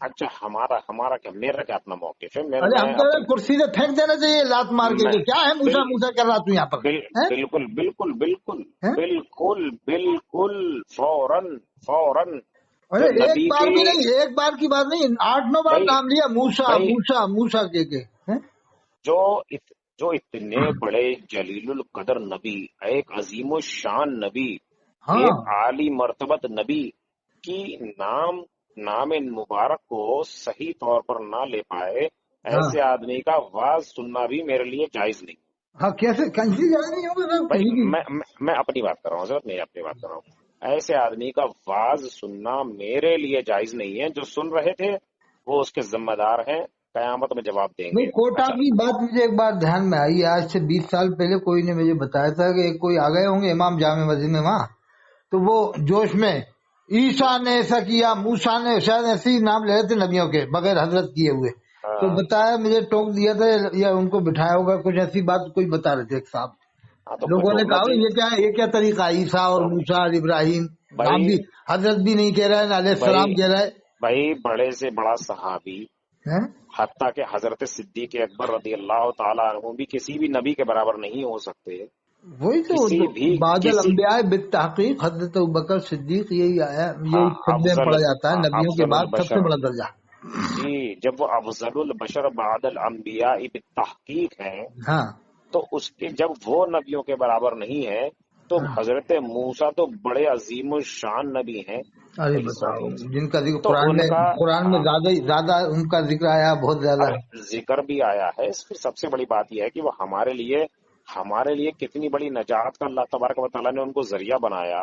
اچھا ہمارا کیا، میرا کیا اپنا موقف ہے؟ ارے ہم میں کہہ رہے ہیں کرسی سے پھینک دینا چاہیے لات مار کے میں کہ کیا ہے موسا بل موسا کر رہا تو یہاں پر بل ہیں؟ بالکل بالکل بالکل ہیں؟ بالکل بالکل فوراً فوراً ارے جو ایک نبی بار کے، بھی نہیں، ایک بار کی بات نہیں، 8-9 بار بھائی نام لیا موسا بھائی موسا موسا کے ہیں؟ جو جو اتنے بڑے جلیل القدر نبی، ایک عظیم الشان نبی، ہاں ایک عالی مرتبت نبی کی نام مبارک کو صحیح طور پر نہ لے پائے، ہاں ایسے آدمی کا واز سننا بھی میرے لیے جائز نہیں۔ ہاں، کیسے کہیں جائے نہیں ہوگا صاحب بھائی کہیں کی؟ میں اپنی بات کر رہا ہوں حضرت، میں اپنی بات کر رہا ہوں، ایسے آدمی کا واز سننا میرے لیے جائز نہیں ہے۔ جو سن رہے تھے وہ اس کے ذمہ دار ہیں، قیامت میں جواب دیں نہیں، گے۔ کوٹا اچھا، کی بات مجھے ایک بار دھیان میں آئی، آج سے 20 سال پہلے کوئی نے مجھے بتایا تھا کہ کوئی آ گئے ہوں گے امام جامع مسجد میں وہاں، تو وہ جوش میں عیسیٰ نے ایسا کیا، موسیٰ نے، شاید ایسے ہی نام لے رہے تھے نبیوں کے بغیر حضرت کیے ہوئے، تو ہاں بتایا، مجھے ٹوک دیا تھا یا ان کو بٹھایا ہوگا، کچھ ایسی بات کوئی بتا رہے تھے ایک صاحب۔ ہاں تو کوئی لوگوں نے ٹوکنا کہا چاہیے یہ کیا ہے، یہ کیا طریقہ ہے، عیسیٰ اور تو موسیٰ اور ابراہیم، آپ بھائی بھی حضرت بھی نہیں کہہ رہا ہے، نہ علیہ بھائی السلام کہہ رہا بھائی بڑے سے بڑا صحابی، ہے۔ حتیٰ کہ حضرت صدیق اکبر رضی اللہ تعالیٰ عنہ بھی کسی بھی نبی کے برابر نہیں ہو سکتے، وہی تو کسی بھی بعد کسی الانبیاء بالتحقیق حضرت ابوبکر صدیق یہی آیا، ہاں یہی خطبے میں پڑھا جاتا ہے، نبیوں کے افضل بعد سب سے البشر، بڑا درجہ۔ جی جب وہ افضل البشر بعد الانبیاء بالتحقیق ہیں، ہاں تو اس کے جب وہ نبیوں کے برابر نہیں ہے تو ہاں، حضرت موسیٰ تو بڑے عظیم الشان نبی ہیں۔ ارے بھائی بتاؤ، جن کا ذکر تو ان کا قرآن میں زیادہ ان کا ذکر آیا، بہت زیادہ۔ ذکر بھی آیا ہے، پھر سب سے بڑی بات یہ ہے کہ وہ ہمارے لیے کتنی بڑی نجات کا اللہ تبارک و تعالیٰ نے ان کو ذریعہ بنایا۔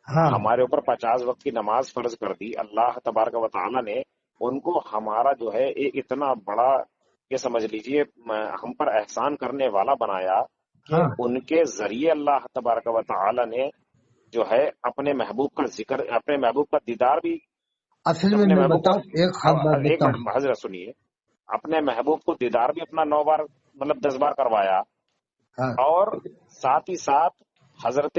ہاں ہمارے اوپر 50 وقت کی نماز فرض کر دی اللہ تبارک و تعالیٰ نے، ان کو ہمارا جو ہے ایک اتنا بڑا، یہ سمجھ لیجئے ہم پر احسان کرنے والا بنایا کہ ہاں، ان کے ذریعے اللہ تبارک و تعالیٰ نے جو ہے اپنے محبوب کا ذکر، اپنے محبوب کا دیدار بھی، اصل میں اپنے میں محبوب کو، بتاؤں ایک خاص بات ایک بتاؤں۔ منٹ حضرت سنیے، اپنے محبوب کو دیدار بھی اپنا 9 بار مطلب 10 بار کروایا، ہاں اور ساتھ ہی ساتھ حضرت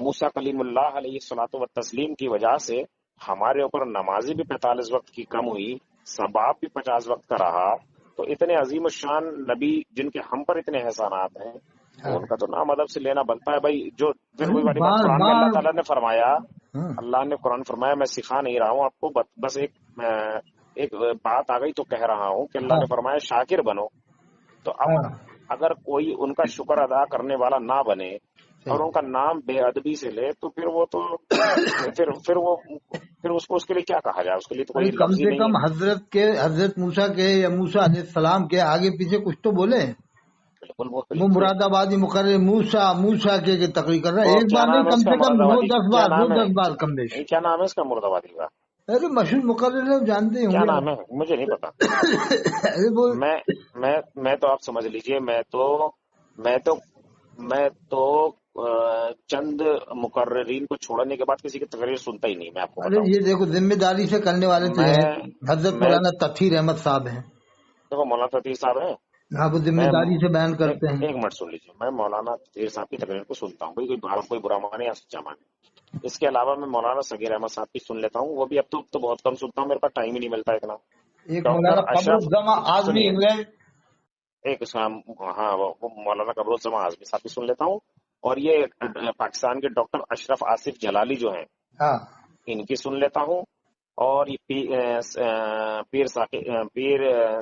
موسیٰ کلیم اللہ علیہ الصلوۃ والتسلیم کی وجہ سے ہمارے اوپر نمازی بھی 45 وقت کی کم ہوئی، ثواب بھی 50 وقت کا رہا۔ تو اتنے عظیم الشان نبی جن کے ہم پر اتنے احسانات ہیں، تو ہاں، ان کا تو نام ادب سے لینا بنتا ہے بھائی۔ جو پھر ارے وہی والی بات، بار قرآن میں اللہ بار، تعالیٰ نے فرمایا، ہاں اللہ نے قرآن فرمایا، میں سکھا نہیں رہا ہوں آپ کو، بس ایک بات آ گئی تو کہہ رہا ہوں کہ اللہ ہاں نے فرمایا شاکر بنو۔ تو اب ہاں، اگر کوئی ان کا شکر ادا کرنے والا نہ بنے اور صحیح۔ ان کا نام بے ادبی سے لے، تو پھر وہ تو پھر اس کے لیے کیا کہا جائے، اس کے لیے تو ارے کوئی کم لفظ ہی سے نہیں کم ہے۔ حضرت موسیٰ کے یا موسیٰ علیہ السلام کے آگے پیچھے کچھ تو بولے، بالکل وہ بالکل۔ مراد آبادی مقرر موسیٰ کے تقریر کر رہا ہے، وہ ایک کیا بار نہیں، نام ہے کم اس کا سے کم مراد نو آبادی، دس کیا بار، نام ہے؟ 9-10 بار کم بیش۔ نہیں، کیا نام ہے اس کا مراد آبادی کا؟ ارے مشہور مقرر ہے، جانتے ہی ہوں کیا گے نام ہے؟ آپ۔ مجھے نہیں پتا۔ ارے وہ میں میں تو آپ سمجھ لیجئے، میں تو چند مقررین کو چھوڑنے کے بعد کسی کی تقریر سنتا ہی نہیں، میں آپ کو ارے بتاؤں۔ یہ دیکھو، ذمہ داری سے کرنے والے تو میں ہیں، حضرت میں مولانا تطہیر احمد صاحب ہیں، دیکھو مولانا تطہیر صاحب ہیں، ہاں وہ ذمہ میں داری سے بیان ایک کرتے ہیں۔ ایک منٹ سن لیجیے، میں مولانا تطہیر صاحب کی تقریر کو سنتا ہوں، کوئی برا مانے یا سچا مانے۔ اس کے علاوہ میں مولانا صغیر احمد صاحب کی سن لیتا ہوں، وہ بھی اب تو بہت کم سنتا ہوں، میرے پاس ٹائم ہی نہیں ملتا اتنا۔ ایک ڈاکٹر مولانا قبر اشرف، الزما اعظمی سنیے، انگلینڈ۔ ایک اس کا، ہاں وہ مولانا قبر الزما اعظمی صاحب کی سن لیتا ہوں، اور یہ پاکستان کے ڈاکٹر اشرف آصف جلالی جو ہیں، ہاں ان کی سن لیتا ہوں، اور یہ پیر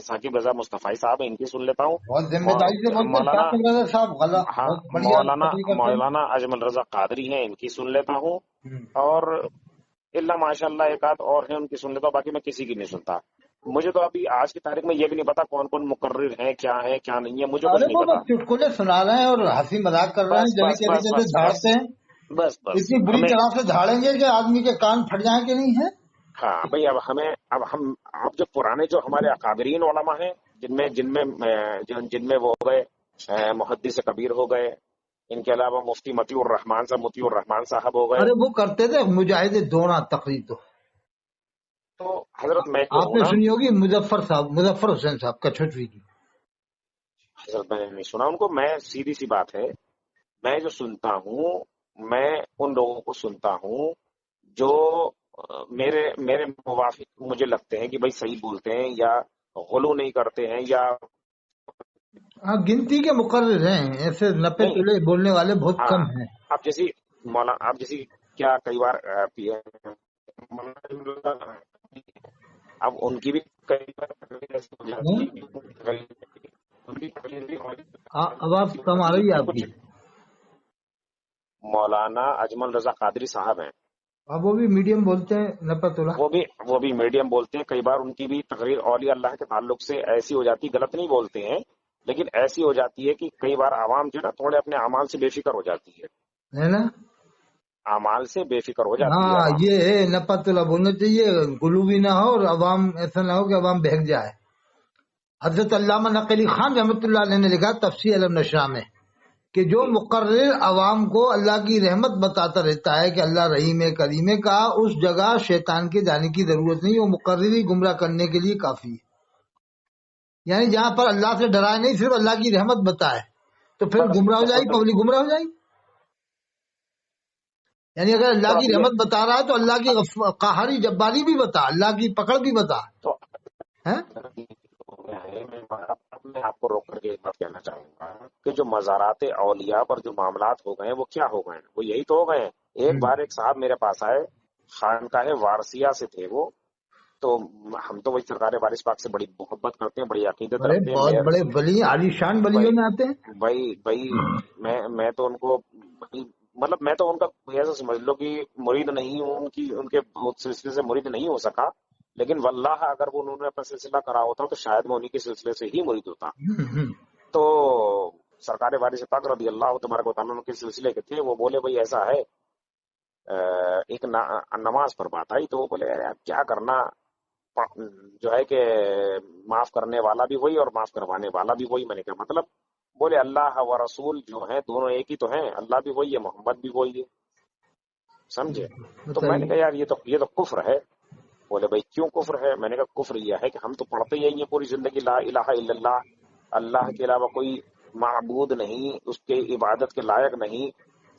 ثاقب رضا مصطفی صاحب ہیں، ان کی سن لیتا ہوں، بہت ذمہ داری سے بولتے ہیں مولانا، ثاقب رضا صاحب، غلط، ہاں بہت بڑھیا تقریر کرتے ہیں۔ مولانا اجمل رضا قادری ہیں، ان کی سن لیتا ہوں، اور اللہ ماشاء اللہ ایک آدھ اور ہیں ان کی سن لیتا ہوں، باقی میں کسی کی نہیں سنتا۔ مجھے تو ابھی آج کی تاریخ میں یہ بھی نہیں پتا کون کون مقرر ہیں، کیا نہیں ہے، مجھے کچھ ارے نہیں وہ پتا۔ بس چٹکلے سنا رہے ہیں اور ہنسی مذاق کر رہے ہیں، بس جلے بس کے بس جیسے بس بس جھاڑتے ہیں، بس بس اتنی بری ہمیں، طرح سے جھاڑیں گے کہ آدمی کے کان پھٹ جائیں کہ نہیں ہے۔ ہاں بھائی، اب جو پرانے جو ہمارے اکابرین علماء ہیں، جن میں وہ ہو گئے محدث کبیر ہو گئے، ان کے علاوہ مفتی مطیع الرحمان صاحب ہو گئے، ارے وہ کرتے تھے مجاہد دونا تقریر تو حضرت میں جو آپ ہوں نے نا، سنی ہوگی، مظفر حسین صاحب کچھوٹوی کی۔ حضرت میں نے نہیں سنا ان کو، میں سیدھی سی بات ہے، میں جو سنتا ہوں، میں ان لوگوں کو سنتا ہوں جو میرے موافق مجھے لگتے ہیں کہ بھائی صحیح بولتے ہیں یا غلو نہیں کرتے ہیں یا ہاں گنتی کے مقرر ہیں، ایسے نپے نہیں. تلے بولنے والے بہت ہاں کم ہیں۔ آپ جیسی کیا کئی بار اب ان کی بھی کئی بار ایسی ہو جاتی ہے کہ ان کی آواز کم آ رہی ہے آپ کی۔ کچھ مولانا اجمل رضا قادری صاحب ہیں، اب وہ بھی میڈیم بولتے ہیں نپا تلا۔ وہ بھی میڈیم بولتے ہیں. کئی بار ان کی بھی تقریر اولیاء اللہ کے تعلق سے ایسی ہو جاتی، غلط نہیں بولتے ہیں لیکن ایسی ہو جاتی ہے کہ کئی بار عوام جو ہے نا تھوڑے اپنے اعمال سے بے فکر ہو جاتی ہے نا؟ اعمال سے بے فکر ہو جاتی ہے ہاں عوام. یہ ہے نپا تلا بولنا چاہیے، گلو بھی نہ ہو اور عوام ایسا نہ ہو کہ عوام بہک جائے۔ حضرت علامہ نقلی خان رحمۃ اللہ علیہ نے لکھا تفسیر النشرہ میں کہ جو مقرر عوام کو اللہ کی رحمت بتاتا رہتا ہے کہ اللہ رحیم ہے کریم ہے، کہا اس جگہ شیطان کے جانے کی ضرورت نہیں، وہ مقرر ہی گمراہ کرنے کے لیے کافی ہے۔ یعنی جہاں پر اللہ سے ڈرائے نہیں، صرف اللہ کی رحمت بتائے تو پھر گمراہ ہو جائے گی، پبلک گمراہ ہو جائے گی۔ یعنی اگر اللہ کی رحمت بتا رہا ہے تو اللہ کی قہری جباری بھی بتا، اللہ کی پکڑ بھی بتا ہے۔ میں آپ کو روک کر کے ایک بات کہنا چاہوں گا کہ جو مزارات اولیاء پر جو معاملات ہو گئے ہیں وہ کیا ہو گئے ہیں، وہ یہی تو ہو گئے ہیں. ایک بار ایک صاحب میرے پاس آئے، خانقاہ وارثیہ سے تھے وہ، تو ہم تو وہی سرکار وارث پاک سے بڑی محبت کرتے ہیں، بڑی عقیدت بڑے رکھتے ہیں. بہت بڑے ولی عالی شان ولیوں میں آتے ہیں۔ بھائی میں تو ان کو مطلب میں تو ان کا ایسا سمجھ لو کہ مرید نہیں ہوں، ان کے سلسلے سے مرید نہیں ہو سکا، لیکن واللہ اگر وہ انہوں نے اپنا سلسلہ کرا ہوتا تو شاید میں انہی کے سلسلے سے ہی مرید ہوتا. تو سرکار وارث پاک رضی اللہ تبارک و تعالیٰ کے سلسلے کے تھے. وہ بولے بھائی ایسا ہے، ایک نماز پر بات آئی تو وہ بولے کیا کرنا، جو ہے کہ معاف کرنے والا بھی وہی اور معاف کروانے والا بھی وہی. میں نے کہا مطلب؟ بولے اللہ و رسول جو ہیں دونوں ایک ہی تو ہیں، اللہ بھی وہی ہے محمد بھی وہی ہے، سمجھے؟ تو میں نے کہا یار یہ تو کفر ہے. بولے بھائی کیوں کفر ہے؟ میں نے کہا کفر یہ ہے کہ ہم تو پڑھتے ہی ہیں پوری زندگی لا الہ الا اللہ، اللہ کے علاوہ کوئی معبود نہیں، اس کے عبادت کے لائق نہیں،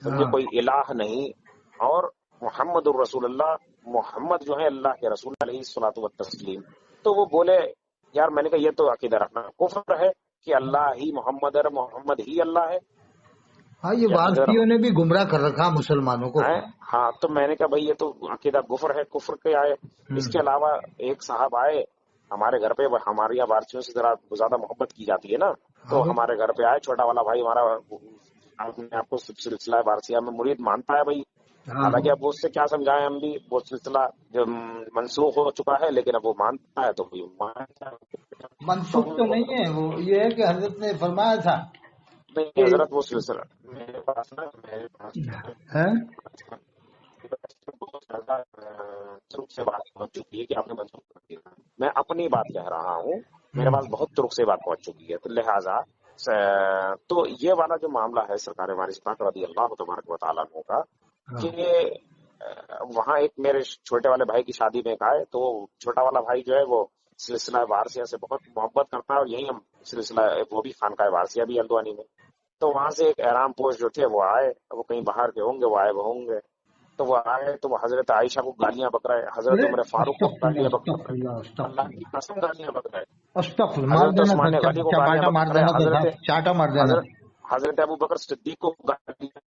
سمجھے، کوئی الہ نہیں، اور محمد الرسول اللہ، محمد جو ہے اللہ کے رسول علیہ الصلوۃ والتسلیم. تو وہ بولے یار، میں نے کہا یہ تو عقیدہ رکھنا کفر ہے کہ اللہ ہی محمد ہے، محمد ہی اللہ ہے. ہاں یہ وارثیوں نے بھی گمراہ کر رکھا مسلمانوں کو۔ ہاں تو میں نے کہا بھائی یہ تو عقیدہ کفر ہے، کفر کے آئے. اس کے علاوہ ایک صاحب آئے ہمارے گھر پہ، ہمارے یہاں وارثیوں سے ذرا زیادہ محبت کی جاتی ہے نا، تو ہمارے گھر پہ آئے. چھوٹا والا بھائی ہمارا اپنے آپ کو سلسلہ وارثیہ میں مرید مانتا ہے بھائی، حالانکہ اب اس سے کیا سمجھائیں ہم بھی، وہ سلسلہ جو منسوخ ہو چکا ہے لیکن اب وہ مانتا ہے تو منسوخ تو نہیں ہے، وہ یہ ہے کہ حضرت نے فرمایا تھا نہیں حضرت وہ سلسلہ میرے پاس ترک سے بات پہنچ چکی ہے کہ آپ نے منسوخ کر دیا. میں اپنی بات کہہ رہا ہوں، میرے پاس بہت ترک سے بات پہنچ چکی ہے، تو لہٰذا تو یہ والا جو معاملہ ہے سرکار وارث پاک رضی اللہ تبارک و تعالیٰ عنہ کا، کہ وہاں ایک میرے چھوٹے والے بھائی کی شادی میں آئے، تو چھوٹا والا بھائی جو ہے وہ سلسلہ وارثیہ سے بہت محبت کرتا ہے، اور یہی ہم سلسلہ وہ بھی خانقاہ وارثیہ بھی ہلدوانی میں. تو وہاں سے ایک احرام پوش جو تھے وہ آئے، وہ کہیں باہر کے ہوں گے، وہ آئے وہ ہوں گے، تو وہ آئے تو وہ حضرت عائشہ کو گالیاں بک رہے، حضرت عمر فاروق کو گالیاں بک رہے، اللہ کی قسم گالیاں بک رہے، حضرت عثمان غنی کو گالیاں بک رہے، حضرت ابو بکر صدیق کو گالیاں.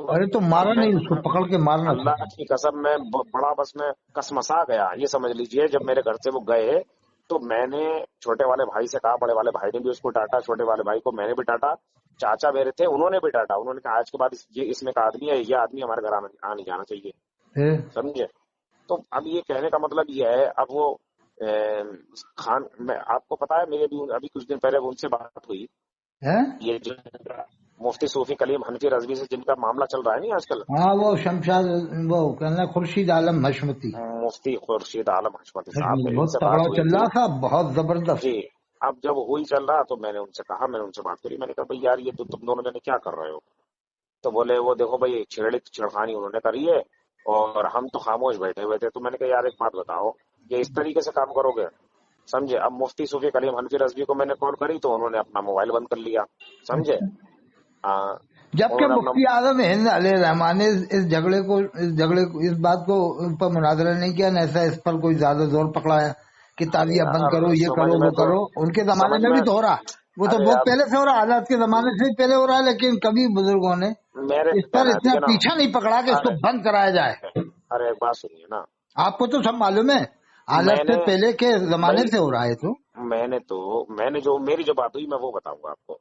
ارے تو مارا نہیں، اس کو پکڑ کے مارنا. اللہ کی قسم میں بڑا بس میں کسمسا گیا. یہ سمجھ لیجئے جب میرے گھر سے وہ گئے تو میں نے چھوٹے والے بھائی سے کہا، بڑے والے بھائی نے بھی اس کو ڈانٹا، چھوٹے والے بھائی کو میں نے بھی ڈانٹا، چاچا میرے تھے انہوں نے بھی ڈانٹا. انہوں نے کہا آج کے بعد یہ اس میں کا آدمی ہے، یہ آدمی ہمارے گھر آ نہیں جانا چاہیے، سمجھے. تو اب یہ کہنے کا مطلب یہ ہے، اب وہ میں آپ کو پتا ہے میرے بھی ابھی کچھ دن پہلے ان سے بات ہوئی، یہ جو مفتی صوفی کلیم حنفی رضوی سے جن کا معاملہ چل رہا ہے نہیں آج کل، ہاں وہ شمشاد، وہ کہنا خورشید عالم حشمتی، مفتی خورشید عالم حشمتی صاحب، میری ان بہت سے تگڑا بات ہوئی چل تھی رہا تھا، بہت زبردست. جی. اب جب وہی چل رہا تو میں نے ان سے کہا، میں نے ان سے بات کری، میں نے کہا بھائی یار یہ تو تم دونوں جنے کیا کر رہے ہو؟ تو بولے وہ دیکھو بھائی چھڑخانی انہوں نے کری ہے اور ہم تو خاموش بیٹھے ہوئے تھے. تو میں نے کہا یار ایک بات بتاؤ، یہ اس طریقے سے کام کرو گے؟ سمجھے. اب مفتی صوفی کلیم حنفی رضوی کو میں نے کال کری تو انہوں نے اپنا موبائل بند کر لیا، سمجھے. جبکہ اور مفتی اعظم ہند علیہ الرحمان نے اس بات کو پر مناظرہ نہیں کیا، نہ ایسا اس پر کوئی زیادہ زور پکڑایا کہ ارے تعلیہ بند کرو، یار یہ سمجھ کرو، میں وہ تو کرو۔ ان کے زمانے سمجھ میں میں بھی تو ہو رہا، وہ تو ارے بہت آپ پہلے سے ہو رہا، حالات کے زمانے سے بھی پہلے ہو رہا، لیکن کبھی بزرگوں نے میرے اس پر کہنا ہے اتنا نا، پیچھا نہیں پکڑا کہ اس کو ارے بند کرایا جائے۔ ارے ایک بات سنیے نا، آپ کو تو سب معلوم ہے، میں حالت سے نے پہلے کے زمانے بھائی سے ہو رہا ہے تو۔ میں نے جو میری جو بات ہوئی میں وہ بتاؤں گا آپ کو۔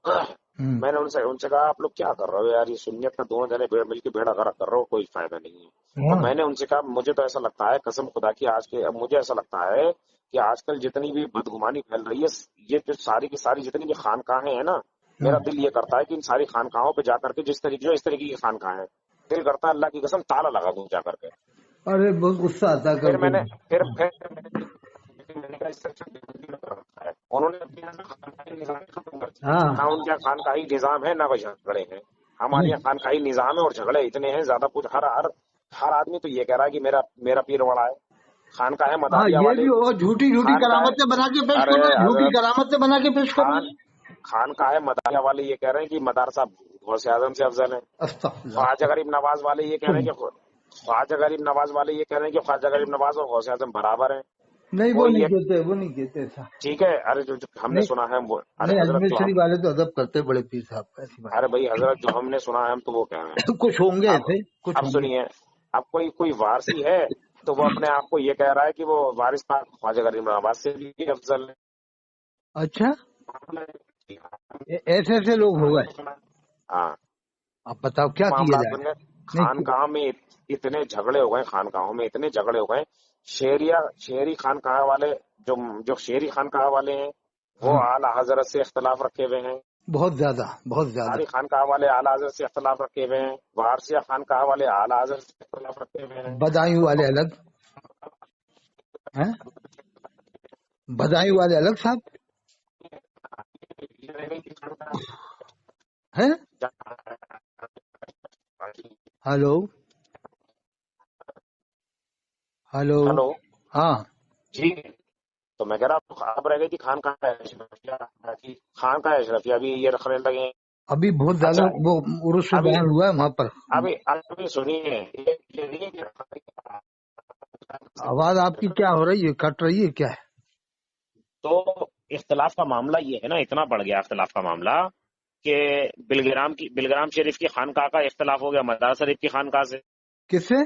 ہوں، میں نے ان سے کہا آپ لوگ کیا کر رہے ہو یار، یہ سنیت کا دونوں جنے مل کے بیڑا غرق کر رہے ہو، کوئی فائدہ نہیں ہے۔ اور ہاں، میں نے ان سے کہا مجھے تو ایسا لگتا ہے، قسم خدا کی مجھے ایسا لگتا ہے کہ آج کل جتنی بھی بدگمانی پھیل رہی ہے، یہ جو ساری کی ساری جتنی بھی خانقاہیں ہیں نا، ہاں۔ میرا دل یہ کرتا ہے کہ ان ساری خانقاہوں پہ جا کر کے اس طریقے کی خانقاہیں ہیں، دل کرتا ہے اللہ کی قسم تالا لگا دوں جا کر کے۔ ارے بہت غصہ آتا ہے پھر کبھی میں نے کبھی۔ میں نے کہا اس سے اچھا رکھا ہے۔ انہوں نے اپنے یہاں خانقاہی نظام ختم کر دیا، ہاں، نہ ان کا خانقاہی نظام ہے نہ وہ جھگڑے ہیں۔ ہمارے یہاں خانقاہی نظام ہے اور جھگڑے اتنے ہیں زیادہ کچھ، ہر آدمی تو یہ کہہ رہا ہے کہ میرا پیر بڑا ہے۔ خانقاہ ہاں، مداریہ یہ والے، بھی وہ جھوٹی جھوٹی خانقاہ کرامتیں بنا کے پیش کر ارے رہے ہیں، جھوٹی حضرت کرامتیں بنا کے پیش کر رہے ہیں۔ خانقاہ مداریہ والے یہ کہہ رہے ہیں کہ مدارسہ غوث اعظم سے افضل ہے۔ استغفر اللہ۔ خواجہ غریب نواز والے یہ کہہ رہے ہیں کہ خواجہ غریب نواز اور غوث اعظم برابر ہیں۔ نہیں، وہ کوئی نہیں یہ کہتے، وہ نہیں کہتے ایسا۔ ٹھیک ہے، ارے جو ہم نے نہیں سنا ہے وہ، ارے نہیں، حضرت اجمیر جو ہم، شریف والے تو ادب کرتے بڑے پیر صاحب کا، ایسی بات ارے بھائی حضرت جو ہم نے سنا ہے ہم تو وہ کہہ رہے ہیں۔ نہیں۔ کچھ ہوں گے اب ایسے، کچھ اب ہوں گے۔ سنیے، اب کوئی وارثی ہے تو وہ اپنے آپ کو یہ کہہ رہا ہے کہ وہ وارث پاک خواجہ غریب نواز سے بھی افضل اچھا، ہے۔ ایسے ایسے لوگ ہو گئے۔ ہاں، اب بتاؤ کیا کیا معاملات جائے۔ بن گئے۔ نہیں، خانقاہ میں اتنے جھگڑے ہو گئے، خانقاہوں میں اتنے جھگڑے ہو گئے، شہری خانقاہ والے جو شہری خانقاہ والے ہیں وہ ہاں، اعلی حضرت سے اختلاف رکھے ہوئے ہیں، بہت زیادہ، بہت زیادہ۔ ساری خانقاہ والے اعلی حضرت سے اختلاف رکھے ہوئے ہیں، وارثیہ خانقاہ والے اعلی حضرت سے اختلاف رکھے ہوئے ہیں۔ بدایوں والے الگ ہیں، بدایوں والے الگ صاحب ہیں۔ ہلو ہلو، ہلو ہاں، جی، تو میں کہہ رہا ہوں خراب رہ گئی تھی خانقاہ اشرفیہ کی، خانقاہ اشرفیہ بھی یہ رکھنے لگے۔ ابھی بہت زیادہ اچھا وہ عرس سے ابھی بیان ہوا ہے وہاں پر۔ ابھی سنیے، یہ نہیں کہ آواز آپ کی کیا ہو رہی ہے، کٹ رہی ہے کیا ہے؟ تو اختلاف کا معاملہ یہ ہے نا، اتنا بڑھ گیا اختلاف کا معاملہ کہ بلگرام شریف کی خانقاہ کا اختلاف ہو گیا مدار شریف کی خانقاہ سے، کس سے؟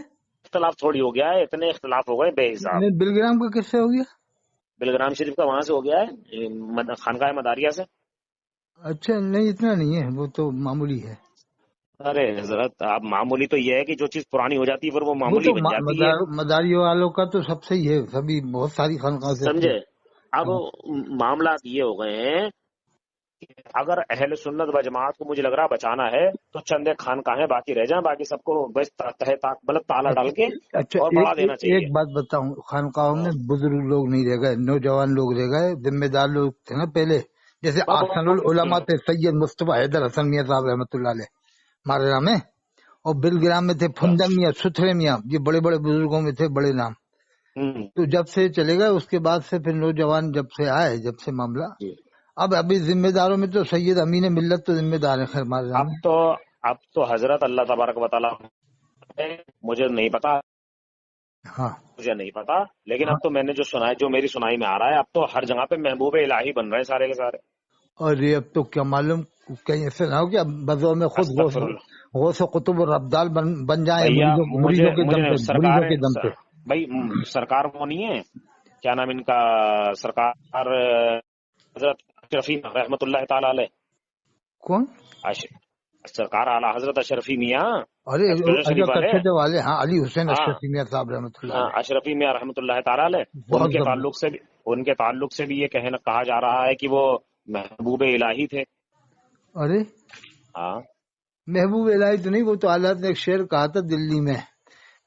اختلاف تھوڑی ہو گیا ہے، اتنے اختلاف ہو گئے بے حساب۔ نہیں، بلگرام کا کس سے ہو گیا؟ بلگرام شریف کا وہاں سے ہو گیا ہے خانقاہ مداریہ سے۔ اچھا، نہیں اتنا نہیں ہے، وہ تو معمولی ہے۔ ارے حضرت آپ، معمولی تو یہ ہے کہ جو چیز پرانی ہو جاتی ہے پھر وہ وہ معمولی تو بن جاتی ہے، مداری والوں کا تو سب سے ہی ہے، سبھی بہت ساری خانقاہوں سے سمجھے؟ اب ہاں، معاملات یہ ہو گئے ہیں کہ اگر اہل سنت و جماعت کو مجھے لگ رہا بچانا ہے تو چند ایک خانقاہیں باقی رہ جائیں، باقی سب کو بس مطلب تالا ڈال کے اچھا، اور بڑھا دینا چاہیے۔ ایک بات بتاؤں، خانقاہوں ہاں، میں بزرگ لوگ نہیں رہ گئے، نوجوان لوگ رہ گئے، ذمہ دار لوگ تھے نا پہلے، جیسے احسن العلماء تھے سید مصطفیٰ حیدر حسن میاں صاحب رحمۃ اللہ علیہ مارا میں، اور بلگرام میں تھے پھندن میاں، ستھرے میاں، یہ بڑے بڑے بزرگوں میں تھے، بڑے نام۔ تو جب سے چلے گئے اس کے بعد سے پھر نوجوان جب سے آئے، جب سے معاملہ جی، ابھی ذمہ داروں میں تو سید امین ملت تو ذمہ دار ہے، خیر مارا میں۔ اب تو حضرت اللہ تبارک و تعالیٰ مجھے نہیں پتا، ہاں لیکن ہاں، اب تو میں نے جو سنا ہے، جو میری سنائی میں آ رہا ہے، اب تو ہر جگہ پہ محبوب الہی بن رہے ہیں سارے کے سارے۔ اور یہ اب تو کیا معلوم کہیں ایسے نہ ہو کہ اب بزو میں خود استغفر اللہ غوث و قطب اور ابدال بن جائیں بھیا، مریضوں کے دم مجھے پہ، سرکار مریضوں کے دم پہ۔ بھائی سرکار وہ نہیں ہے، کیا نام ان کا، سرکار حضرت اشرفی رحمت اللہ تعالی علیہ، کون؟ سرکار اعلی حضرت اشرفی میاں، ارے ایکسپریشن شریف والے، کچھ والے، ہاں، علی حسین ہاں اشرفی میاں صاحب رحمۃ اللہ علیہ، اشرفی میاں رحمت اللہ تعالی علیہ، ان بہت کے زبردست۔ تعلق سے بھی یہ کہا جا رہا ہے کہ وہ محبوب الہی تھے۔ ارے ہاں محبوب الہی تو نہیں، وہ تو اعلیٰ نے ایک شعر کہا تھا دلی میں،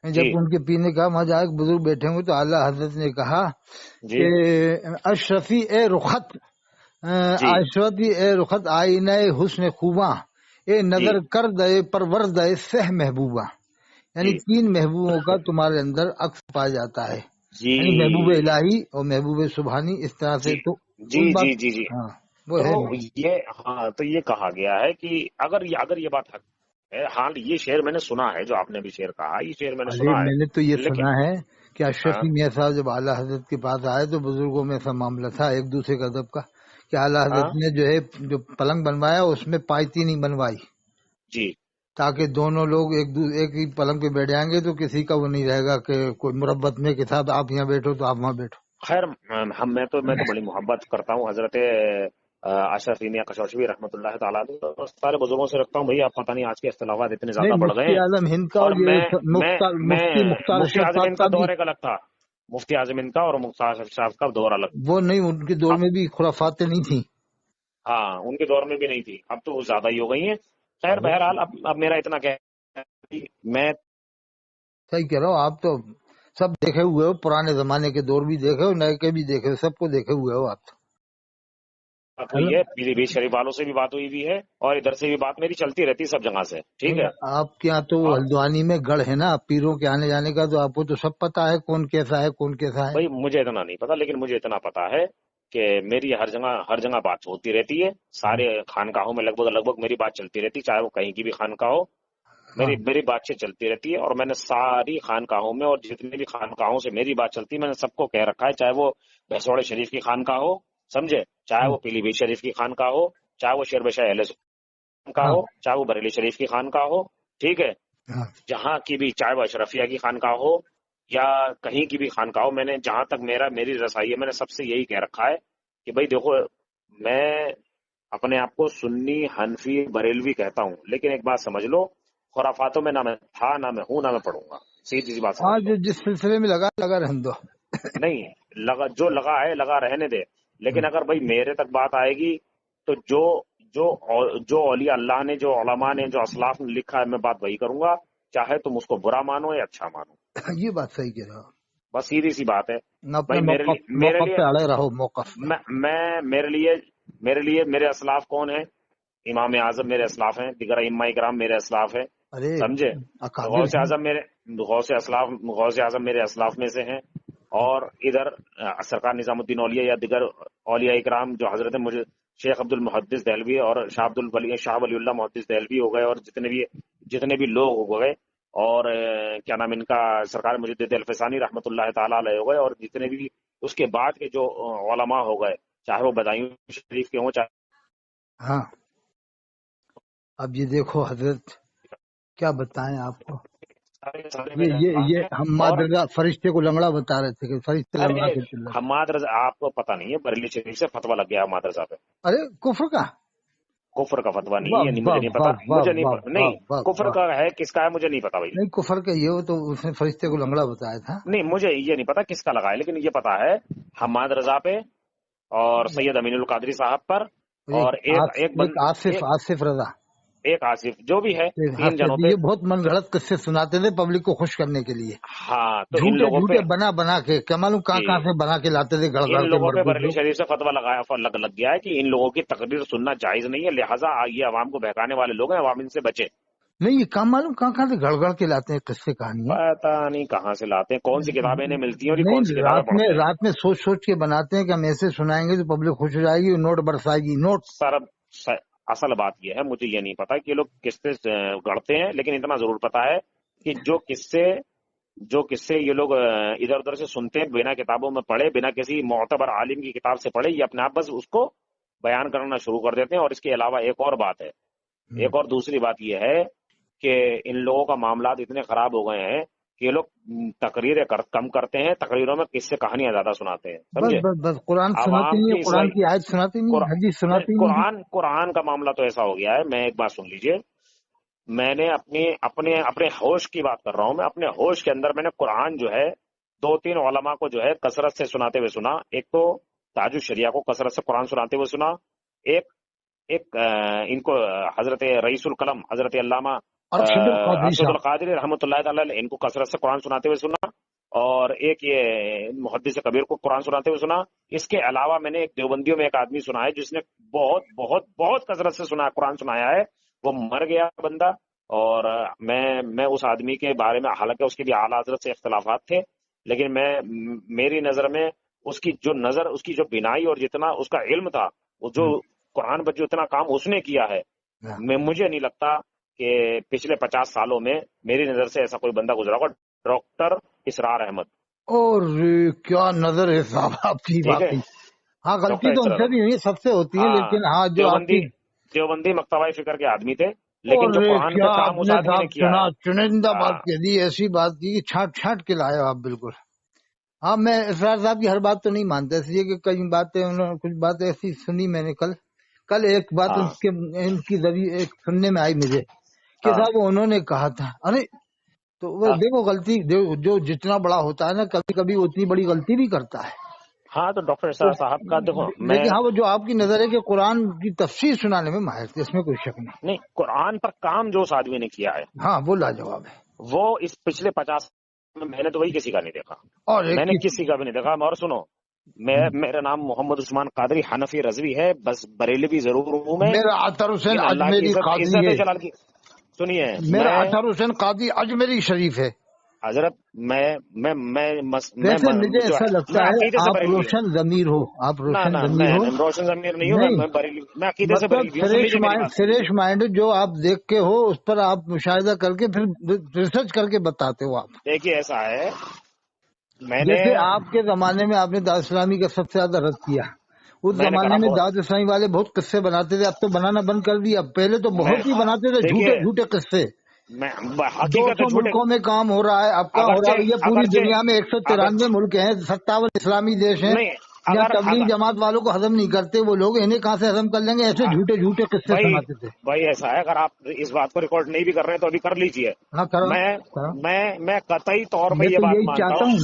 جب جی ان کے پینے کا وہاں جا کے بزرگ بیٹھے ہوئے تو اعلیٰ حضرت نے کہا جی کہ اشرفی اے رخت، جی اشرفی اے رخت آئینہ حسن خوباں، اے جی نظر کر دے پرور دے سہ محبوبہ، یعنی جی تین محبوبوں کا تمہارے اندر عکس پایا جاتا ہے، جی یعنی محبوب الہی اور محبوب سبحانی، اس طرح سے جی تو جی اس بات، جی جی جی ہاں وہ تو ہے۔ یہ، ہاں تو یہ کہا گیا ہے کہ اگر یہ بات ہاں یہ شعر میں نے سنا ہے، جو آپ نے بھی شعر کہا، یہ شعر میں نے ارے سنا ہے، میں نے تو یہ لیکن سنا ہے کہ ہاں اشرفی میاں صاحب جب اعلیٰ حضرت کے پاس آئے تو بزرگوں میں ایسا معاملہ تھا ایک دوسرے کا ادب کا کہ اعلیٰ ہاں حضرت نے جو ہے جو پلنگ بنوایا اس میں پائتی نہیں بنوائی جی تاکہ دونوں لوگ ایک ہی پلنگ پہ بیٹھ جائیں گے تو کسی کا وہ نہیں رہے گا کہ کوئی مربت میں کہ صاحب آپ یہاں بیٹھو تو آپ وہاں بیٹھو. خیر، میں تو بڑی محبت کرتا ہوں حضرت اشرف میاں کشوشوی رحمۃ اللہ تعالیٰ علیہ، اور سارے بزرگوں سے رکھتا ہوں. بھائی آپ پتہ نہیں آج کے اختلافات اتنے نہیں زیادہ بڑھ گئے مفتی ہیں، اعظم ہند کا اور اور یہ میں میں مفتی مختار مفتی اشرف اعظم صاحب ان کا کا بھی دور ایک الگ تھا، مفتی اعظم ان کا اور مختار اشرف صاحب کا دور الگ. وہ نہیں ان کے دور اب میں بھی خرافاتیں نہیں تھیں. ہاں ان کے دور میں بھی نہیں تھی، اب تو وہ زیادہ ہی ہو گئی ہیں. خیر ارے بہرحال اب میرا اتنا کہنا ہے کہ میں صحیح کہہ رہا ہو آپ تو سب دیکھے ہوئے ہو پرانے زمانے کے دور بھی دیکھے ہو نئے کے بھی دیکھے ہو سب کو دیکھے ہوئے ہو آپ تو. بات ہوئی چلو ہے، پیلی بھیت شریف والوں سے بھی بات ہوئی بھی ہے، اور ادھر سے بھی بات میری چلتی رہتی سب جگہ سے، ٹھیک نہیں ہے. آپ کے یہاں تو اور ہلدوانی میں گڑھ ہے نا پیروں کے آنے جانے کا تو آپ کو تو سب پتا ہے کون کیسا ہے کون کیسا ہے. بھائی مجھے اتنا نہیں پتا، لیکن مجھے اتنا پتا ہے کہ میری ہر جگہ بات ہوتی رہتی ہے، سارے خانقاہوں میں لگ بھگ میری بات چلتی رہتی، چاہے وہ کہیں کی بھی خانقاہ ہو، ہاں میری بات چیت چلتی رہتی ہے. اور میں نے ساری خانقاہوں میں اور جتنی بھی خانقاہوں سے میری بات چلتی ہے میں نے سب کو کہہ رکھا ہے، چاہے وہ بھیسوڑے شریف کی خانقاہ ہو، سمجھے، چاہے وہ پیلی بھیت شریف کی خانقاہ ہو، چاہے وہ شیر بشاہ اہل خانقاہ ہاں ہو، چاہے وہ بریلی شریف کی خانقاہ ہو، ٹھیک ہے، ہاں جہاں کی بھی، چاہے وہ اشرفیہ کی خانقاہ ہو یا کہیں کی بھی خانقاہ ہو، میں نے جہاں تک میری رسائی ہے میں نے سب سے یہی کہہ رکھا ہے کہ بھائی دیکھو، میں اپنے آپ کو سنی حنفی بریلوی کہتا ہوں، لیکن ایک بات سمجھ لو، خرافاتوں میں نہ میں تھا، نہ میں ہوں، نہ میں پڑھوں گا. سیدھی سی بات ہاں سمجھ لو. جو جس سلسلے میں لگا رہنے دو. نہیں، جو لگا ہے لگا رہنے دے، لیکن اگر بھائی میرے تک بات آئے گی تو جو اولیاء اللہ نے، جو علماء نے، جو اسلاف نے لکھا ہے، میں بات وہی کروں گا، چاہے تم اس کو برا مانو یا اچھا مانو. یہ بات صحیح کہہ رہے ہو. بس سیدھی سی بات ہے. نہ اپنے بھائی میرے لیے میرے موقف لیے پہ اڑے رہو موقف پہ. میرے اسلاف کون ہیں؟ امام اعظم میرے اسلاف ہیں، دیگر ائمہ کرام میرے اسلاف ہیں، ارے سمجھے. اکابر ہیں. غوث اعظم میرے اسلاف میں سے ہیں. اور ادھر سرکار نظام الدین اولیاء یا دیگر اولیاء کرام جو حضرت مجھے شیخ عبد المحدث دہلوی اور شاہ ولی اللہ محدث دہلوی ہو گئے، اور جتنے بھی لوگ ہو گئے، اور کیا نام ان کا، سرکار مجدد الفسانی رحمۃ اللہ تعالی علیہ ہو گئے، اور جتنے بھی اس کے بعد کے جو علماء ہو گئے، چاہے وہ بدایوں شریف کے ہوں، چاہے ہاں اب یہ دیکھو حضرت کیا بتائیں آپ کو. سارے میرے اسلاف ہیں. یہ ہم اور مادرزا فرشتے کو لنگڑا بتا رہے تھے کہ فرشتے لنگڑا ارے کے چل رہے. حماد رضا، آپ کو پتہ نہیں ہے، بریلی شریف سے فتویٰ لگ گیا حماد رضا پہ. ارے کفر کا. کفر کا فتویٰ نہیں واہ ہے، مجھے واہ نہیں پتا، واہ واہ واہ واہ نہیں واہ کفر واہ. کا ہے، کس کا ہے مجھے نہیں پتا بھائی. نہیں کفر کا یہ ہو تو اس نے فرشتے کو لنگڑا بتایا تھا. نہیں مجھے یہ نہیں پتا کس کا لگا ہے، لیکن یہ پتا ہے حماد رضا پہ اور سید امین القادری صاحب پر، اور ایک آصف رضا. ایک آصف، جو بھی ہے، تین جنوں پہ. یہ بہت من گھڑت قصے سناتے تھے پبلک کو خوش کرنے کے لیے. ہاں تو ان جھوٹے لوگوں پہ جھوٹے بنا کے کیا معلوم کہاں سے بنا کے لاتے تھے گڑ گڑ ان کے لوگوں پہ مرغوب بریلی لوگ. شریف سے فتویٰ لگ گیا ہے کہ ان لوگوں کی تقریر سننا جائز نہیں ہے، لہٰذا یہ عوام کو بہکانے والے لوگ ہیں، عوام ان سے بچے. نہیں یہ کام معلوم کہاں سے گڑ گڑ کے لاتے ہیں قصے کہانیاں. پتا نہیں کہاں سے لاتے ہیں، کون سی کتابیں انہیں ملتی ہیں اور یہ کون سی نہیں کتابیں پڑھتے ہیں. رات میں سوچ کے بناتے ہیں کہ ہم ایسے سنائیں گے تو پبلک خوش ہو جائے گی نوٹ برسائے گی نوٹ. اصل بات یہ ہے، مجھے یہ نہیں پتا کہ یہ لوگ کس سے گڑتے ہیں، لیکن اتنا ضرور پتا ہے کہ جو قصے یہ لوگ ادھر ادھر سے سنتے ہیں، بنا کتابوں میں پڑھے، بنا کسی معتبر عالم کی کتاب سے پڑھے، یہ اپنے آپ بس اس کو بیان کرنا شروع کر دیتے ہیں. اور اس کے علاوہ ایک اور بات ہے، ایک اور دوسری بات یہ ہے کہ ان لوگوں کا معاملات اتنے خراب ہو گئے ہیں کہ یہ لوگ تقریریں کم کرتے ہیں، تقریروں میں قصے کہانیاں زیادہ سناتے ہیں، سمجھے. بس قرآن سناتے عوام نہیں کی ہے قرآن اصلاح، کی آیت سناتے نہیں ہے حدیث سناتے نہیں ہے. قرآن کا معاملہ تو ایسا ہو گیا ہے، میں ایک بات سن لیجئے، میں نے اپنے ہوش کی بات کر رہا ہوں، میں اپنے ہوش کے اندر میں نے قرآن جو ہے 2-3 علماء کو جو ہے کثرت سے سناتے ہوئے سنا. ایک تو تاج الشریعہ کو کثرت سے قرآن سناتے ہوئے سنا، ایک ان کو حضرت رئیس القلم حضرت علامہ ارشد القادری ارشد صاحب. القادری رحمۃ اللہ تعالی ان کو کثرت سے قرآن سناتے ہوئے سنا، اور ایک یہ محدث کبیر کو قرآن سناتے ہوئے سنا. اس کے علاوہ میں نے ایک دیوبندیوں میں ایک آدمی سنا ہے جس نے بہت بہت بہت کثرت سے قرآن سنایا ہے، وہ مر گیا بندہ. اور میں اس آدمی کے بارے میں، حالانکہ اس کے بھی اعلیٰ حضرت سے اختلافات تھے، لیکن میری نظر میں اس کی جو بینائی اور جتنا اس کا علم تھا، وہ جو قرآن پر جو اتنا کام اس نے کیا ہے، مجھے نہیں لگتا کہ پچھلے 50 سالوں میں میری نظر سے ایسا کوئی بندہ گزرا ہوگا، ڈاکٹر اسرار احمد. اور کیا نظر ہے صاحب آپ کی ٹھیک ہے، واقعی. ہاں غلطی ڈاکٹر تو ان اسرار سے احمد، بھی ہوئی، سب سے ہوتی ہے، ہاں لیکن ہاں جو آپ کی. دیوبندی مکتبہ فکر کے آدمی تھے، لیکن اور جو قرآن کیا پہ کام آپ اس نے آدمی صاحب نے کیا ہے. چنندہ بات ہاں کہہ دی، ایسی بات کی کہ چھانٹ چھانٹ کے لائے ہو آپ بالکل. ہاں میں اسرار صاحب کی ہر بات تو نہیں مانتا، اس لیے کہ کئی باتیں انہوں نے کچھ باتیں ایسی سنی میں نے کل ایک بات ہاں ان کی ذریعے ایک سننے میں آئی مجھے کہ ہاں صاحب انہوں نے کہا تھا، ارے تو وہ ہاں دیکھو غلطی جو جتنا بڑا ہوتا ہے نا کبھی کبھی اتنی بڑی غلطی بھی کرتا ہے. ہاں تو ڈاکٹر تو اسرار صاحب کا دیکھو، میں لیکن ہاں وہ جو آپ کی نظر ہے کہ قرآن کی تفسیر سنانے میں ماہر تھے، اس میں کوئی شک نہیں. نہیں، قرآن پر کام جو اس آدمی نے کیا ہے ہاں وہ لاجواب ہے. وہ اس پچھلے 50 میں نے تو وہی کسی کا نہیں دیکھا، اور میں ایک نے کسی کا بھی نہیں دیکھا. اور سنو، میرا نام محمد عثمان قادری حنفی رضوی ہے، بس بریلوی ضرور ہوں میں، میرا عطر حسین لیکن اللہ کی اجمیری قاضی عزت ہے. جلال کی. سنیے، میرا میں عطر حسین قاضی اجمیری شریف ہے. حضرت ویسے مجھے جو ایسا ہے لگتا میں ہے عقیدے سے آپ بریلوی ہوں. روشن ضمیر ہو، آپ نہ روشن نہ ضمیر میں ہو. روشن ضمیر نہیں ہوں، نہیں میں عقیدے سے مطلب بریلوی ہوں. سن لیجیے میری بات. فریش مائنڈ جو آپ دیکھ کے ہو اس پر آپ مشاہدہ کر کے پھر ریسرچ کر کے بتاتے ہو آپ. دیکھیے ایسا ہے، میں نے جیسے آپ کے زمانے میں آپ نے دعوت اسلامی کا سب سے زیادہ رد کیا، اس میں نے زمانے کہا میں بہت، دعوت اسلامی والے بہت قصے بناتے تھے، اب تو بنانا بند کر دیا. پہلے تو میں بہت ہی بناتے تھے دیکھیے، جھوٹے جھوٹے قصے. میں حقیقت 200 جھوٹے، ملکوں میں کام ہو رہا ہے، اب کا ہو رہا ہے بھیا پوری دنیا میں 193 اگرچہ ملک ہیں، 57 اسلامی دیش ہیں. نہیں، یہاں اگر تبلیغ جماعت والوں کو ہضم نہیں کرتے وہ لوگ، انہیں کہاں سے ہضم کر لیں گے؟ ایسے جھوٹے جھوٹے قصے بھائی سناتے تھے. بھائی ایسا ہے، اگر آپ اس بات کو ریکارڈ نہیں بھی کر رہے ہیں تو ابھی کر لیجئے. ہاں کرو میں کرو. میں قطعی طور پہ میں یہ تو بات یہی مانتا چاہتا ہوں. ہوں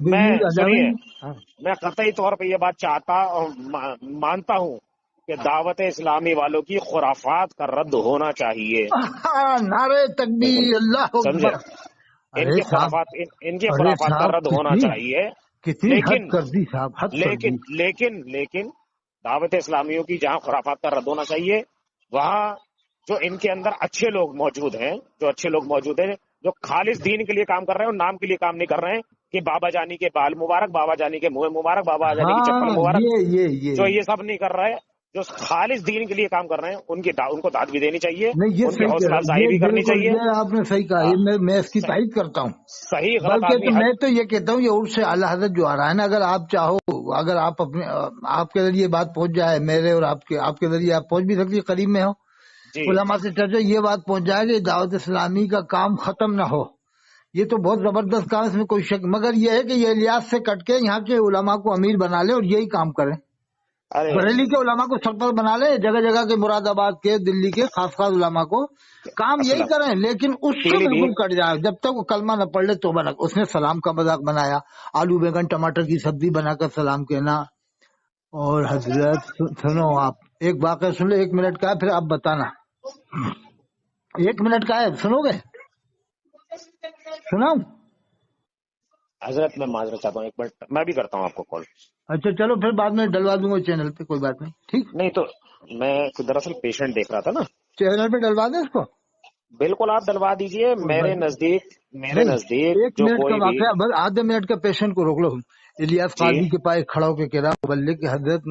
بے نیوز آ جاویں. سنیے، ہاں. میں قطعی طور پہ یہ بات چاہتا اور مانتا ہوں کہ دعوت اسلامی والوں کی خرافات کا رد ہونا چاہیے. نعرے بالکل، تکبیر، اللہ سمجھے، اکبر. ارے صاحب، ان کی ارے خرافات کا صاحب رد ہونا چاہیے. کتنی حد لیکن کر دی صاحب، حد کر دی. لیکن دعوت اسلامیوں کی جہاں خرافات کا رد ہونا چاہیے، وہاں جو ان کے اندر اچھے لوگ موجود ہیں، جو خالص دین کے لیے کام کر رہے ہیں اور نام کے لیے کام نہیں کر رہے ہیں کہ بابا جانی کے بال مبارک، بابا جانی کے منہ مبارک، بابا جانی کی چپل ہاں مبارک، یہ جو یہ سب نہیں کر رہے، جو خالص دین کے لیے کام کر رہے ہیں، ان کو داد بھی دینی چاہیے، نہیں، یہ ان کی صحیح کہہ حوصلہ رہا ہوں، افزائی یہ بھی کرنی بالکل چاہیے. یہ آپ نے صحیح کہا، ہاں، یہ میں اس کی تائید کرتا ہوں. صحیح غلط بلکہ آدمی تو میں تو یہ کہتا ہوں یہ عرف سے اعلیٰ حضرت جو آ رہا ہے نا، اگر آپ چاہو، اگر آپ اپنے آپ کے ذریعے بات پہنچ جائے، میرے اور آپ کے ذریعے آپ پہنچ بھی سکتی، قریب میں ہو، جی علماء سے چرچا یہ بات پہنچ جائے کہ دعوت اسلامی کا کام ختم نہ ہو. یہ تو بہت زبردست کام، اس میں کوئی شک، مگر یہ ہے کہ یہ الیاس سے کٹ کے یہاں کے علماء کو امیر بنا لے اور یہی کام کریں. ارے بریلی کے علماء کو سرپرست بنا لے، جگہ جگہ کے مراد آباد کے، دلی کے خاص خاص علماء کو کام یہی اسلم کریں، لیکن اس سے پیلی بالکل بھیت، کٹ جائے جب تک وہ کلمہ نہ پڑھ لے. توبہ نہ، اس نے سلام کا مذاق بنایا، آلو بیگن ٹماٹر کی سبزی بنا کر سلام کہنا. اور حضرت سنو، آپ ایک واقعہ سن لو، 1 منٹ کا ہے، پھر آپ بتانا. 1 منٹ کا ہے، سنو گے؟ سناؤں؟ حضرت میں معذرت چاہتا ہوں، ایک منٹ میں بھی کرتا ہوں آپ کو کال. اچھا چلو پھر بعد میں ڈلوا دوں گا چینل پہ، کوئی بات نہیں، ٹھیک. نہیں تو میں دراصل پیشنٹ دیکھ رہا تھا نا. چینل پہ ڈلوا دیں اس کو، بالکل آپ ڈلوا دیجئے. کوئی بات میرے نہیں. نزدیک 1 جو منٹ کا کوئی بھی، واقعہ، بس آدھے منٹ کا پیشنٹ کو روک لو. الیاس جی قاضی کے پاس کھڑا ہو کے کہہ رہا بلے کہ حضرت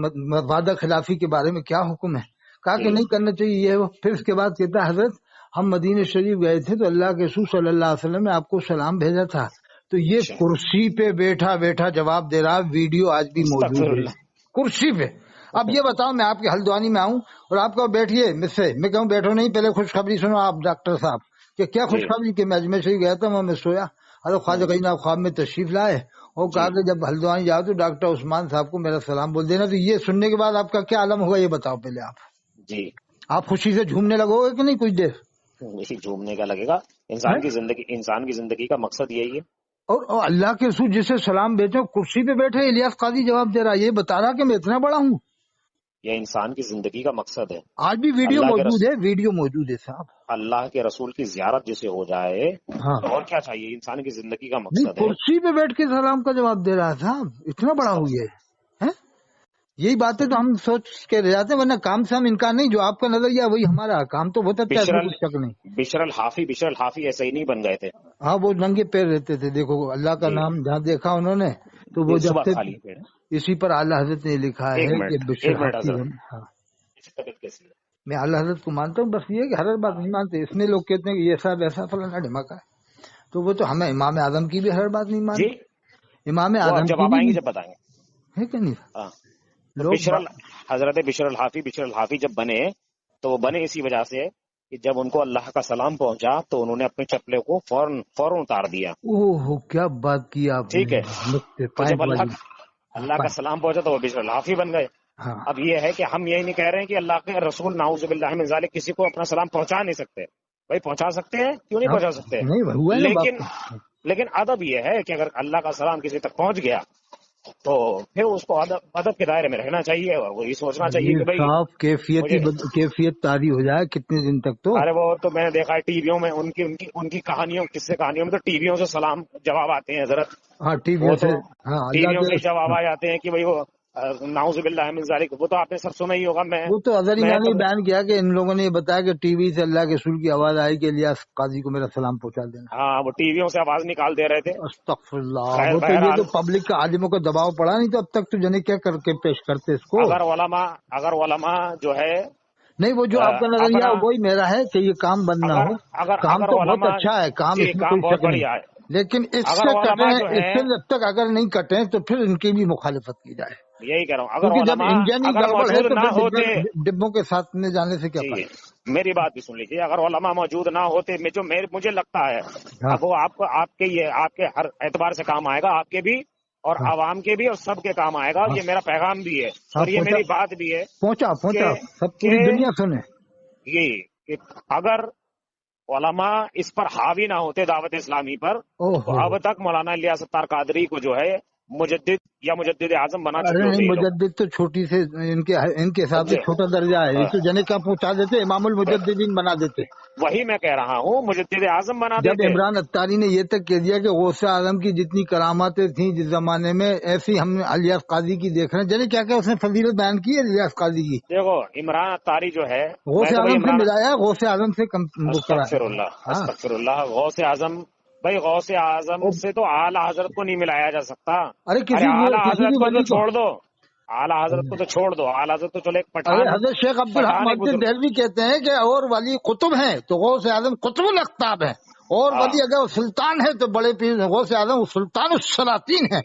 وعدہ خلافی کے بارے میں کیا حکم ہے؟ کہا کہ جی نہیں کرنا چاہیے یہ وہ. پھر اس کے بعد کہتا ہے حضرت ہم مدینہ شریف گئے تھے تو اللہ کے رسول صلی اللہ علیہ وسلم نے آپ کو سلام بھیجا تھا، تو یہ اچھا، کرسی پہ بیٹھا بیٹھا جواب دے رہا، ویڈیو آج بھی استغفر موجود ہے، اللہ. کرسی پہ. اب یہ بتاؤ، میں آپ کے ہلدوانی میں آؤں اور آپ کو بیٹھیے مجھ سے، میں کہوں بیٹھو نہیں، پہلے خوشخبری سنو آپ ڈاکٹر صاحب. کہ کیا جی خوشخبری؟ کہ میں اجمیر شریف گیا تھا، وہاں میں سویا، حضرت خواجہ غنی آپ خواب میں تشریف لائے اور جی کہا کہ جب ہلدوانی جاؤ تو ڈاکٹر عثمان صاحب کو میرا سلام بول دینا. تو یہ سننے کے بعد آپ کا کیا عالم ہوگا یہ بتاؤ پہلے. جی آپ خوشی سے جھومنے لگو گے کہ نہیں کچھ دیر؟ اسی جھومنے کا لگے گا. انسان کی زندگی کا مقصد یہی ہے. اور اللہ کے رسول جسے سلام بھیجو کرسی پہ بیٹھے الیاس قاضی جواب دے رہا، یہ بتا رہا کہ میں اتنا بڑا ہوں. یہ انسان کی زندگی کا مقصد ہے. آج بھی ویڈیو اللہ کے موجود ہے، ویڈیو موجود ہے صاحب. اللہ کے رسول کی زیارت جسے ہو جائے ہاں تو اور کیا چاہیے؟ انسان کی زندگی کا نہیں، مقصد ہے. کرسی پہ بیٹھ کے سلام کا جواب دے رہا صاحب، اتنا بڑا ہوئی ہے. یہی باتیں تو ہم سوچ کے رہ جاتے ہیں، ورنہ کام سے ہم انکار نہیں. جو آپ کا نظریہ وہی ہمارا کام، تو بہت اچھا، اس میں کچھ شک نہیں. بشر الحافی ایسے ہی نہیں بن گئے تھے. ہاں وہ ننگے پیر رہتے تھے، دیکھو اللہ کا جی نام جہاں دیکھا انہوں نے تو وہ جب صبح سے خالی پیڑ. اسی پر اعلیٰ حضرت نے لکھا ایک ہے کہ منٹ بشر ایک منٹ حافظ. حضرت، ہاں طبیعت کیسی ہے؟ میں اعلیٰ حضرت کو مانتا ہوں، بس یہ ہے کہ ہر بات نہیں مانتے، اس میں لوگ کہتے ہیں کہ یہ صاحب ایسا فلانا ڈھماکا ہے، تو وہ تو ہمیں امام اعظم کی بھی ہر بات نہیں جی مانتے، امام وہ اب اعظم جب کی آپ آئیں گے بھی جب بتائیں گے. ہے کہ نہیں. ہاں تو لوگ حضرت بشر الحافی جب بنے تو وہ بنے اسی وجہ سے کہ جب ان کو اللہ کا سلام پہنچا تو انہوں نے اپنے چپلے کو فوراً اتار دیا. اوہ کیا بات کی آپ ٹھیک نے، ہے. نقطے تو جب پوائنٹ والی. اللہ کا سلام پہنچا تو وہ بشر الحافی بن گئے. ہاں اب یہ ہے کہ ہم یہی نہیں کہہ رہے ہیں کہ اللہ کے رسول نعوذ باللہ من ذالک کسی کو اپنا سلام پہنچا نہیں سکتے. بھائی پہنچا سکتے ہیں، کیوں نہیں پہنچا سکتے، نہیں ہوا ہے نا لیکن بات. لیکن ادب یہ ہے کہ اگر اللہ کا سلام کسی تک پہنچ گیا تو پھر اس کو ادب کے دائرے میں رہنا چاہیے اور وہی سوچنا چاہیے کہ بھائی صاف مجھے. کیفیت طاری ہو جائے کتنے دن تک. تو ارے وہ تو میں نے دیکھا ہے ٹی ویوں میں ان کی کہانیوں قصے کہانیوں میں تو ٹی ویوں سے سلام جواب آتے ہیں حضرت. ہاں ٹی وی وہ سے، تو ہاں ٹی اللہ ویوں سے کے، ہی جواب آ جاتے ہیں کہ بھائی وہ نعوذ باللہ من ذالک. وہ تو آپ نے سب سنا ہی ہوگا. وہ تو اگر میں نے تو بیان کیا کہ ان لوگوں نے یہ بتایا کہ ٹی وی سے اللہ کے رسول کی آواز آئی کہ الیاس قاضی کو میرا سلام پہنچا دینا. ہاں وہ ٹی ویوں سے آواز نکال دے رہے تھے. استغفر اللہ. وہ تو یہ بہرحال تو پبلک کا عالموں کا دباؤ پڑا نہیں تو اب تک تو جنے کیا کر کے پیش کرتے اس کو. اگر علماء جو ہے نہیں وہ جو آپ کا نظریہ اپنا وہی میرا ہے کہ یہ کام بند نہ ہو. کام اگر تو بہت علماء اچھا ہے، کام جی اس میں کام کوئی بہت شک نہیں، بڑھیا ہے. لیکن اس اگر سے علماء جو کٹیں، اس ہے سے جب تک اگر نہیں کٹیں تو پھر ان کی بھی مخالفت کی جائے، یہی کہہ رہا ہوں. اگر کیونکہ جب علماء انجن ہی اگر گڑبڑ ہے موجود تو نہ پھر ہوتے ڈبوں کے ساتھ میں جانے سے کیا جی فائدہ. میری بات بھی سن لیجیے. اگر علماء موجود نہ ہوتے مجھے لگتا ہے ہاں اب وہ آپ کے ہر اعتبار سے کام آئے گا، آپ کے بھی اور ہاں عوام کے بھی اور سب کے کام آئے گا. ہاں یہ میرا پیغام بھی ہے ہاں، اور یہ میری بات بھی ہے پہنچا سب کہ پوری دنیا سنے. کہ اگر علماء اس پر حاوی نہ ہوتے دعوت اسلامی پر او تو ہو. اب تک مولانا الیاس ستار قادری کو جو ہے مجدد اعظم بنا ارے چکے ہوتے نہیں، یہ لوگ. مجدد تو چھوٹی سے ان کے حساب سے چھوٹا درجہ ہے. یہ تو جنے کیا پہنچا دیتے، امام المجددین بنا دیتے. وہی میں کہہ رہا ہوں مجدد اعظم بنا جب دیتے. عمران اتاری نے یہ تک کہہ دیا کہ غوث اعظم کی جتنی کراماتیں تھیں جس زمانے میں ایسی ہم الیاس قاضی کی دیکھ رہے ہیں. جنے کیا اس نے فضیلت بیان کی ہے الیاس قاضی کی. دیکھو عمران اتاری جو ہے غوث میں تو بھائی اعظم سے عمران ملایا، غوث اعظم سے وہ استغفر کرایا. اللہ ہاں استغفر اللہ. غوث اعظم سے تو اعلی حضرت کو نہیں ملایا جا سکتا. ارے ارے اعلی کسی حضرت بھی کو تو ولی کو. چھوڑ دو. اعلی حضرت کو تو چھوڑ دو. اعلی حضرت تو چلو ایک ارے حضرت شیخ عبدالحق پٹھان ایک محدث بزرگ. دہلوی کہتے ہیں کہ اور ولی قطب ہیں تو غوث اعظم قطب الاقطاب ہے، اور ہاں ولی اگر سلطان ہے تو بڑے پیر غوث اعظم سلطان السلاطین ہے.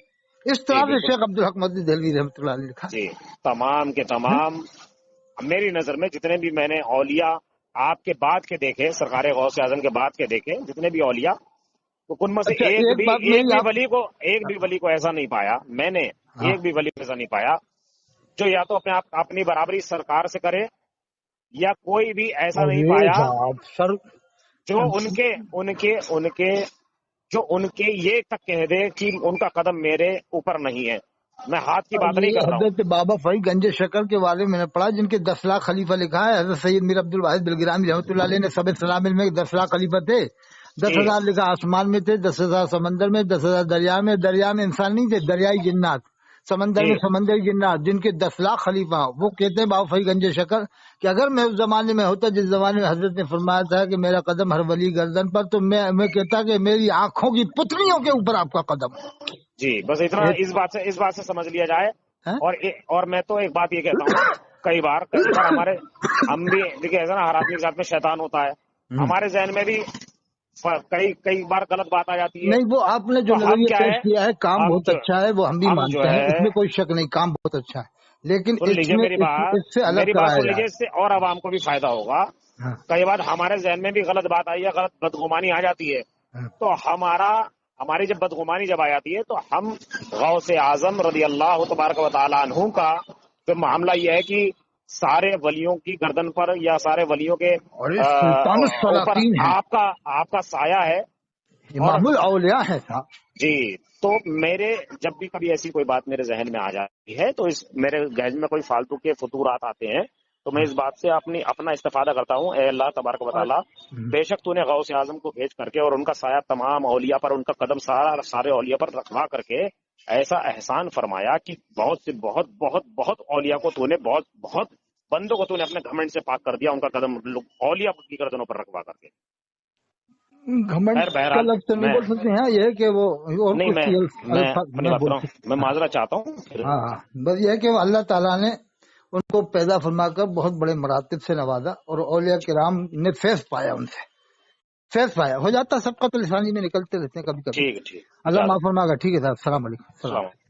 اس جی طرح سے بالکل شیخ عبدالحق محدث دہلوی رحمۃ اللہ علیہ لکھا. جی. تمام کے تمام میری نظر میں جتنے بھی میں نے اولیاء آپ کے بعد کے دیکھے، سرکار غوث اعظم کے بعد کے دیکھے جتنے بھی اولیاء، تو ان میں سے اچھا ایک ایک بھی بات ایک میری بھی آپ. ولی کو ایسا نہیں پایا. میں نے ہاں ایک بھی ولی کو ایسا نہیں پایا جو یا تو اپنی برابری سرکار سے کرے، یا کوئی بھی ایسا نہیں ارے پایا باپ سر، جو ان کے یہ تک کہہ دے کہ ان کا قدم میرے اوپر نہیں ہے. میں ہاتھ کی بات نہیں یہ کر رہا ہوں. حضرت بابا فرید گنج شکر کے بارے میں نے پڑھا جن کے 10 لاکھ خلیفہ لکھا ہے. حضرت سید میر عبد الواحد بلگرامی رحمۃ اللہ علیہ نے سب سلام میں 10 لاکھ خلیفہ تھے. 10,000 لکھا آسمان میں تھے، 10,000 سمندر میں، 10,000 دریا میں انسان نہیں تھے، دریائی جنات، سمندر جی میں سمندری جنات، جن کے 10 لاکھ خلیفہ. وہ کہتے ہیں بابا فرید گنج شکر کہ اگر میں اس زمانے میں ہوتا جس زمانے میں حضرت نے فرمایا تھا کہ میرا قدم ہر ولی گردن پر، تو میں کہتا کہ میری آنکھوں کی پتلیوں کے اوپر آپ کا قدم جی. بس اتنا اس بات سے سمجھ لیا جائے. ہے. اور میں تو ایک بات یہ کہتا ہوں، کئی بار ہم بھی دیکھیے ایسا نا، ہر آدمی کے ساتھ میں شیطان ہوتا ہے. ہمارے ذہن میں بھی کئی بار غلط بات آ جاتی ہے. نہیں وہ آپ نے جو تو ہم نظریہ کیا پیش ہے، کیا ہے کام ہم بہت اچھا ہے، وہ ہم بھی جو مانتے ہیں، ہے اس میں کوئی شک نہیں، کام بہت اچھا ہے، لیکن سن اس لیجئے میں میری بات اس سے الگ بات کرایا سن لیجئے، جائے. اس سے اور عوام کو بھی فائدہ ہوگا. ہاں کئی بار ہمارے ذہن میں بھی غلط بات آئی ہے، غلط بدگمانی آ جاتی ہے. ہاں. تو ہماری جب بدگمانی جب آ جاتی ہے تو ہم غوث اعظم رضی اللہ تبارک و تعالی عنہ کا جو معاملہ یہ ہے کہ سارے ولیوں کی گردن پر یا سارے ولیوں کے اور یہ سلطان اوپر السلاطین ہے، آپ کا سایہ ہے. اور امام الاولیاء ہے صاحب. جی تو جب بھی کبھی ایسی کوئی بات میرے ذہن میں آ جاتی ہے تو میرے ذہن میں کوئی فالتو کے فطورات آتے ہیں تو میں اس بات سے اپنا استفادہ کرتا ہوں. اے اللہ تبارک و تعالی، بے شک تو نے غوث اعظم کو بھیج کر کے اور ان کا سایہ تمام اولیاء پر، ان کا قدم سارے اولیاء پر رکھوا کر کے ایسا احسان فرمایا کہ بہت سے بہت بہت بہت اولیاء کو تو نے بہت بندوں کو تو نے اپنے گھمنڈ سے پاک کر دیا، ان کا قدم اولیاء کی گردنوں پر رکھوا کر کے. گھمنڈ خیر کا بہرحال لفظ نہیں بول سکتے ہیں، یہ ہے کہ وہ اور نہیں کچھ میں الفاظ اپنی میں بات کر بول رہا ہوں، سکتا. میں معذرت چاہتا ہوں. ہاں بس یہ ہے کہ وہ اللہ تعالیٰ نے ان کو پیدا فرما کر بہت بڑے مراتب سے نوازا، اور اولیاء کرام نے فیض پایا، ان سے فیض پایا. ہو جاتا سب کا تو لسانی میں نکلتے رہتے ہیں کبھی کبھی. ٹھیک ہے، ٹھیک، اللہ اجازت. معاف فرما گا. ٹھیک ہے صاحب، السلام علیکم. السلام علیکم.